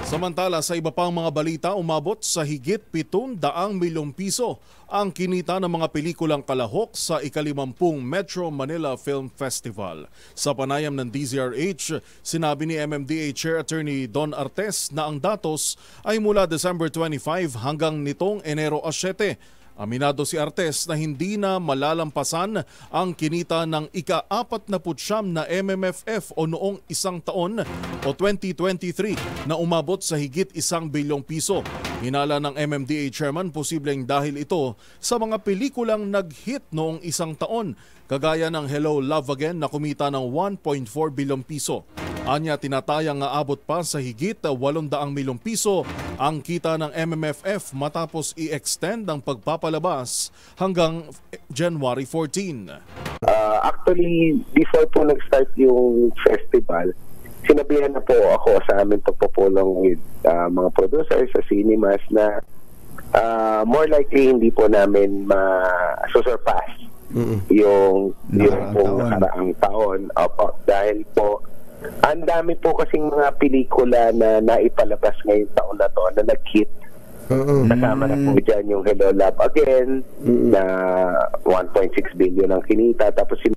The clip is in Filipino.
Samantala, sa iba pang mga balita, umabot sa higit 700 milyong piso ang kinita ng mga pelikulang kalahok sa ika-50 Metro Manila Film Festival. Sa panayam ng DZRH, sinabi ni MMDA Chair Attorney Don Artes na ang datos ay mula December 25 hanggang nitong Enero 7. Aminado si Artes na hindi na malalampasan ang kinita ng ika-49 na MMFF o noong isang taon o 2023 na umabot sa higit 1 bilyong piso. Hinala ng MMDA Chairman posibleng dahil ito sa mga pelikulang nag-hit noong isang taon, kagaya ng Hello Love Again na kumita ng 1.4 bilyong piso. Anya, tinatayang aabot pa sa higit 800 milyong piso ang kita ng MMFF matapos i-extend ang pagpapalabas hanggang January 14. Actually, before po nag-start yung festival, sinabihan na po ako sa aming pagpupulong with mga producers sa cinemas na more likely hindi po namin ma-surpass yung pong nakaraang taon. Dahil po ang dami po kasing mga pelikula na naipalabas ngayong taon na to na nag-hit. Kasama na po dyan yung Hello Love Again na 1.6 billion ang kinita. Tapos